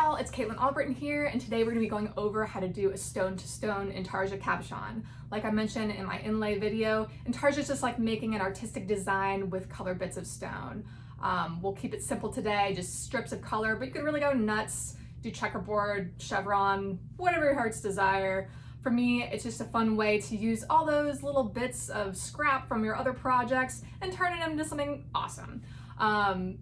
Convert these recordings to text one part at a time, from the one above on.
y'all, it's Caitlin Albritton here, and today we're going to be going over how to do a stone-to-stone Intarsia Cabochon. Like I mentioned in my inlay video, Intarsia is just like making an artistic design with colored bits of stone. We'll keep it simple today, just strips of color, but you could really go nuts, do checkerboard, chevron, whatever your heart's desire. For me, it's just a fun way to use all those little bits of scrap from your other projects and turn it into something awesome.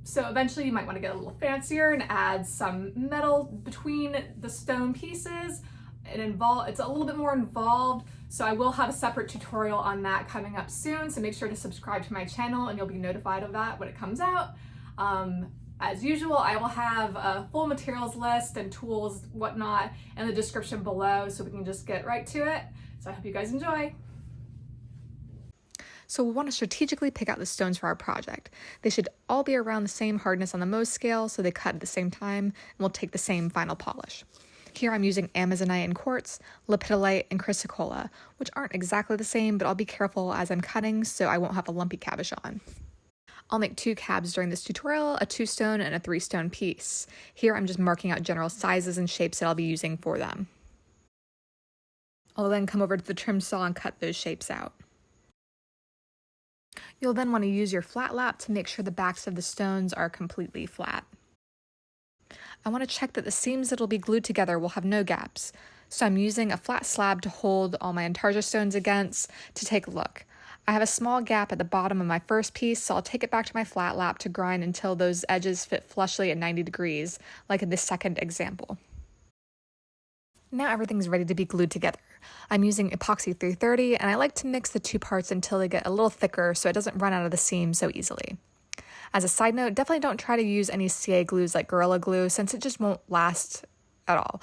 So eventually you might want to get a little fancier and add some metal between the stone pieces. It's a little bit more involved, so I will have a separate tutorial on that coming up soon, so make sure to subscribe to my channel and you'll be notified of that when it comes out. As usual, I will have a full materials list and tools, whatnot, in the description below, so we can just get right to it. So I hope you guys enjoy. So we'll want to strategically pick out the stones for our project. They should all be around the same hardness on the Mohs scale, so they cut at the same time, and we'll take the same final polish. Here I'm using amazonite and quartz, lepidolite and chrysocolla, which aren't exactly the same, but I'll be careful as I'm cutting so I won't have a lumpy cabochon. I'll make 2 cabs during this tutorial, a 2-stone and a 3-stone piece. Here I'm just marking out general sizes and shapes that I'll be using for them. I'll then come over to the trim saw and cut those shapes out. You'll then want to use your flat lap to make sure the backs of the stones are completely flat. I want to check that the seams that will be glued together will have no gaps, so I'm using a flat slab to hold all my Intarsia stones against to take a look. I have a small gap at the bottom of my first piece, so I'll take it back to my flat lap to grind until those edges fit flushly at 90 degrees, like in the second example. Now everything's ready to be glued together. I'm using epoxy 330, and I like to mix the 2 parts until they get a little thicker so it doesn't run out of the seam so easily. As a side note, definitely don't try to use any CA glues like Gorilla Glue, since it just won't last at all.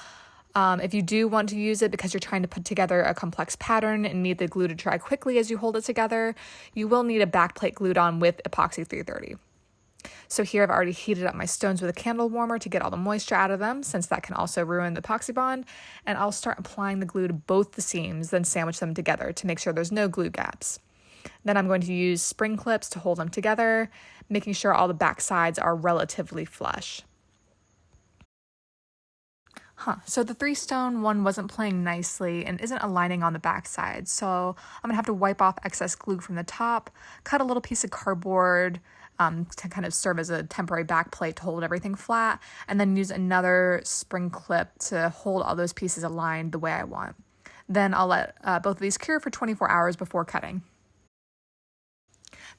If you do want to use it because you're trying to put together a complex pattern and need the glue to dry quickly as you hold it together, you will need a backplate glued on with epoxy 330. So here I've already heated up my stones with a candle warmer to get all the moisture out of them, since that can also ruin the epoxy bond, and I'll start applying the glue to both the seams, then sandwich them together to make sure there's no glue gaps. Then I'm going to use spring clips to hold them together, making sure all the back sides are relatively flush. So the 3-stone one wasn't playing nicely and isn't aligning on the back side, so I'm gonna have to wipe off excess glue from the top, cut a little piece of cardboard to kind of serve as a temporary back plate to hold everything flat, and then use another spring clip to hold all those pieces aligned the way I want. Then I'll let both of these cure for 24 hours before cutting.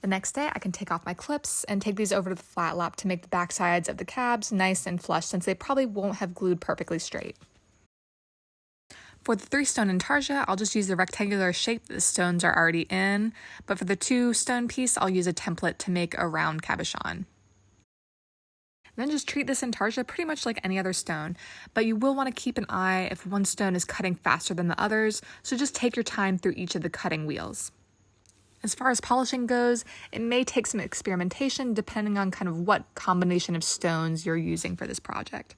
The next day, I can take off my clips and take these over to the flat lap to make the back sides of the cabs nice and flush, since they probably won't have glued perfectly straight. For the 3-stone Intarsia, I'll just use the rectangular shape that the stones are already in, but for the 2-stone piece, I'll use a template to make a round cabochon. Then just treat this Intarsia pretty much like any other stone, but you will want to keep an eye if one stone is cutting faster than the others, so just take your time through each of the cutting wheels. As far as polishing goes, it may take some experimentation depending on kind of what combination of stones you're using for this project.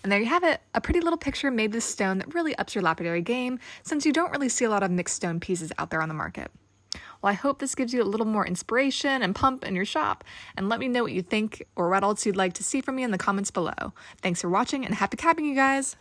And there you have it, a pretty little picture made with stone that really ups your lapidary game, since you don't really see a lot of mixed stone pieces out there on the market. Well, I hope this gives you a little more inspiration and pump in your shop, and let me know what you think or what else you'd like to see from me in the comments below. Thanks for watching, and happy cabbing, you guys!